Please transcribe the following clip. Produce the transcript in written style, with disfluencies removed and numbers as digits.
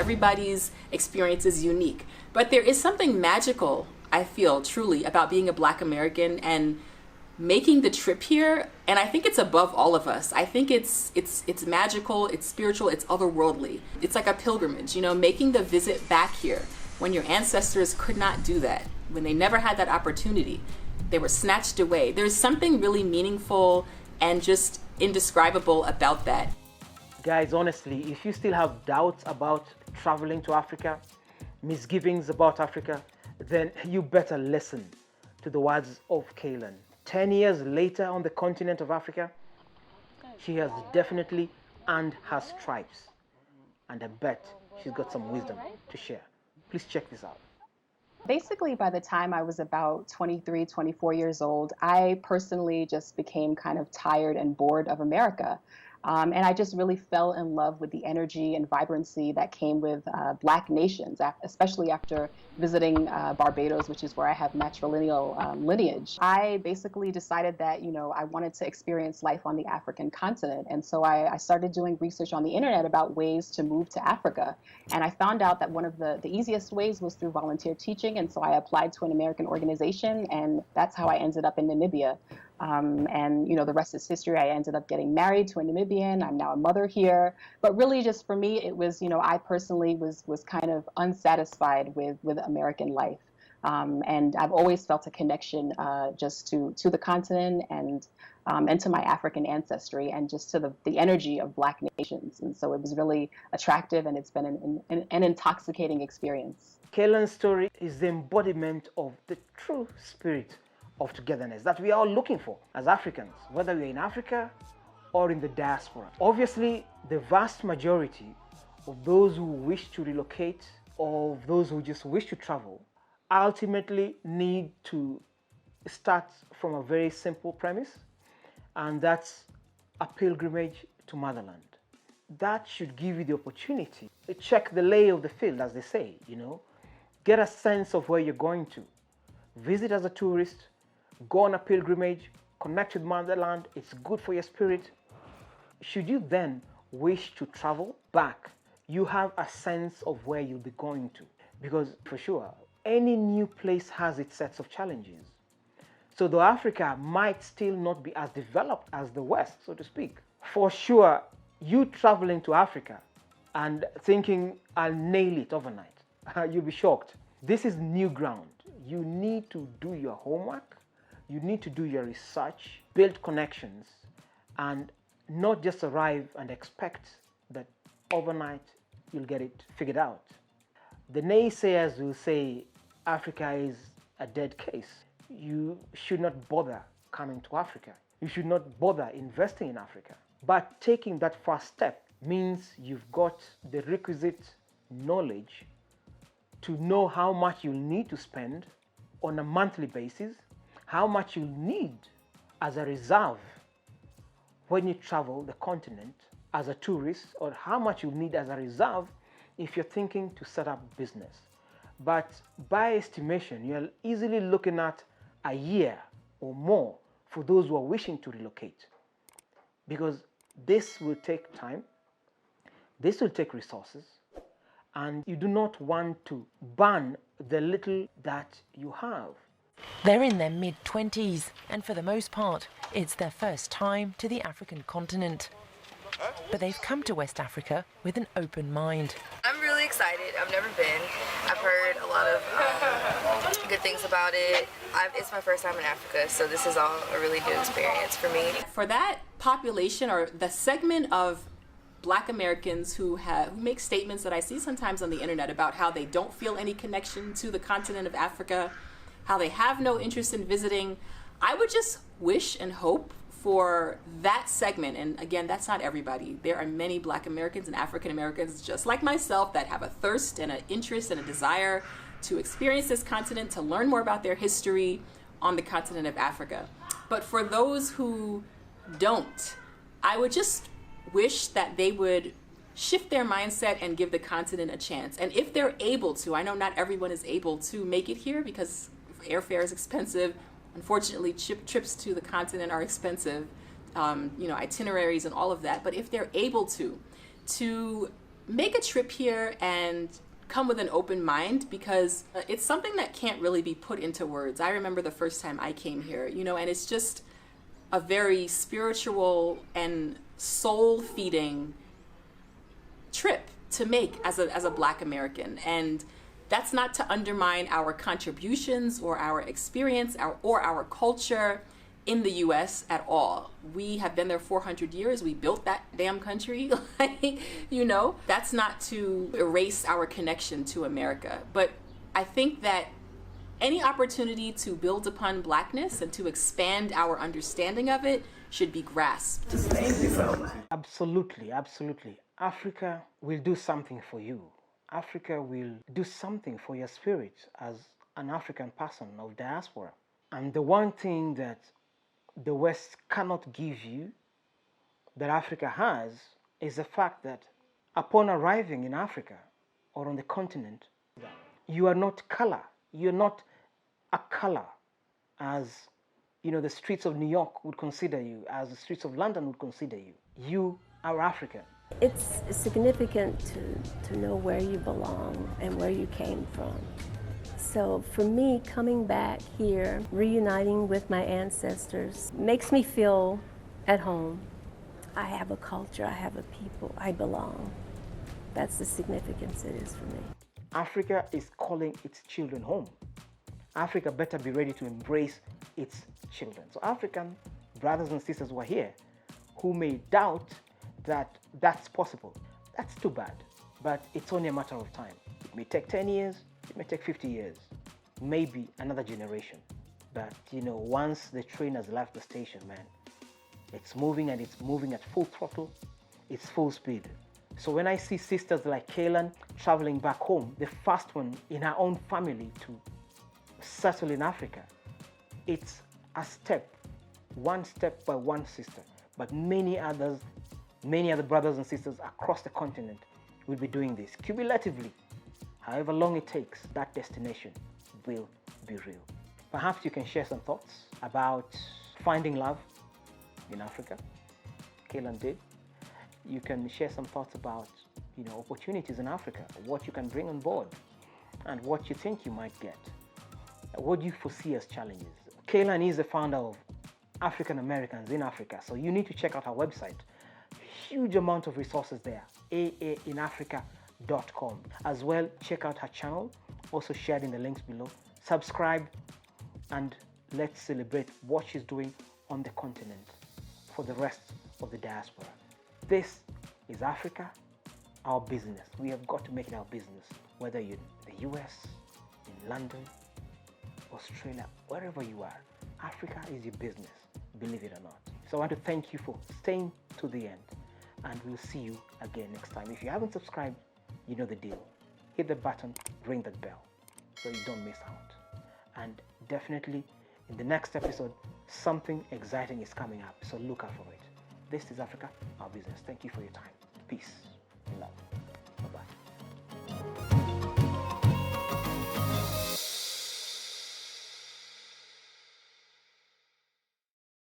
Everybody's experience is unique. But there is something magical, I feel, truly, about being a Black American and making the trip here. And I think it's above all of us. I think it's magical, it's spiritual, it's otherworldly. It's like a pilgrimage, making the visit back here when your ancestors could not do that, when they never had that opportunity. They were snatched away. There's something really meaningful and just indescribable about that. Guys, honestly, if you still have doubts about traveling to Africa, misgivings about Africa, then you better listen to the words of Kaylan. 10 years later on the continent of Africa, she has definitely earned her stripes. And I bet she's got some wisdom to share. Please check this out. Basically, by the time I was about 23, 24 years old, I personally just became kind of tired and bored of America. And I just really fell in love with the energy and vibrancy that came with Black nations, especially after visiting Barbados, which is where I have matrilineal lineage. I basically decided that, I wanted to experience life on the African continent. And so I started doing research on the internet about ways to move to Africa. And I found out that one of the easiest ways was through volunteer teaching. And so I applied to an American organization, and that's how I ended up in Namibia. And the rest is history. I ended up getting married to a Namibian. I'm now a mother here. But really, just for me, it was, I personally was kind of unsatisfied with American life. And I've always felt a connection just to the continent and to my African ancestry and just to the energy of Black nations. And so it was really attractive, and it's been an intoxicating experience. Kaylan's story is the embodiment of the true spirit of togetherness that we are all looking for as Africans, whether we're in Africa or in the diaspora. Obviously, the vast majority of those who wish to relocate or those who just wish to travel ultimately need to start from a very simple premise, and that's a pilgrimage to Motherland. That should give you the opportunity to check the lay of the field, as they say, get a sense of where you're going to. Visit as a tourist, go on a pilgrimage, connect with Motherland. It's good for your spirit. Should you then wish to travel back, you have a sense of where you'll be going to. Because for sure, any new place has its sets of challenges. So though Africa might still not be as developed as the West, so to speak, for sure, you traveling to Africa and thinking I'll nail it overnight, you'll be shocked. This is new ground. You need to do your homework. You need to do your research, build connections, and not just arrive and expect that overnight you'll get it figured out. The naysayers will say Africa is a dead case. You should not bother coming to Africa. You should not bother investing in Africa. But taking that first step means you've got the requisite knowledge to know how much you'll need to spend on a monthly basis, how much you'll need as a reserve when you travel the continent as a tourist, or how much you'll need as a reserve if you're thinking to set up business. But by estimation, you're easily looking at a year or more for those who are wishing to relocate, because this will take time, this will take resources, and you do not want to burn the little that you have. They're in their mid-20s, and for the most part, it's their first time to the African continent. But they've come to West Africa with an open mind. I'm really excited. I've never been. I've heard a lot of good things about it. It's my first time in Africa, so this is all a really new experience for me. For that population, or the segment of Black Americans who make statements that I see sometimes on the internet about how they don't feel any connection to the continent of Africa, how they have no interest in visiting, I would just wish and hope for that segment. And again, that's not everybody. There are many Black Americans and African Americans just like myself that have a thirst and an interest and a desire to experience this continent, to learn more about their history on the continent of Africa. But for those who don't, I would just wish that they would shift their mindset and give the continent a chance. And if they're able to, I know not everyone is able to make it here because airfare is expensive. Unfortunately, trips to the continent are expensive, itineraries and all of that. But if they're able to make a trip here and come with an open mind, because it's something that can't really be put into words. I remember the first time I came here, and it's just a very spiritual and soul-feeding trip to make as a Black American. And that's not to undermine our contributions or our experience or our culture in the US at all. We have been there 400 years. We built that damn country. That's not to erase our connection to America. But I think that any opportunity to build upon Blackness and to expand our understanding of it should be grasped. Thank you so much. Absolutely, absolutely. Africa will do something for you. Africa will do something for your spirit as an African person of diaspora. And the one thing that the West cannot give you, that Africa has, is the fact that upon arriving in Africa or on the continent, you are not color. You're not a color as, the streets of New York would consider you, as the streets of London would consider you. You are African. It's significant to know where you belong and where you came from. So for me, coming back here, reuniting with my ancestors, makes me feel at home. I have a culture, I have a people, I belong. That's the significance it is for me. Africa is calling its children home. Africa better be ready to embrace its children. So African brothers and sisters who are here, who may doubt that that's possible, that's too bad. But it's only a matter of time. It may take 10 years, it may take 50 years, maybe another generation. But once the train has left the station, man, it's moving, and it's moving at full throttle, it's full speed. So when I see sisters like Kaylan traveling back home, the first one in her own family to settle in Africa, it's a step, one step by one sister. But many other brothers and sisters across the continent will be doing this cumulatively. However long it takes, that destination will be real. Perhaps you can share some thoughts about finding love in Africa. Kaylan did. You can share some thoughts about, opportunities in Africa, what you can bring on board, and what you think you might get. What do you foresee as challenges? Kaylan is the founder of African Americans in Africa, so you need to check out our website. Huge amount of resources there, aainafrica.com. As well, check out her channel, also shared in the links below. Subscribe, and let's celebrate what she's doing on the continent for the rest of the diaspora. This is Africa, our business. We have got to make it our business, whether you're in the US, in London, Australia, wherever you are. Africa is your business, believe it or not. So I want to thank you for staying to the end, and we'll see you again next time. If you haven't subscribed, you know the deal. Hit the button, ring that bell, so you don't miss out. And definitely, in the next episode, something exciting is coming up, so look out for it. This is Africa, our business. Thank you for your time. Peace.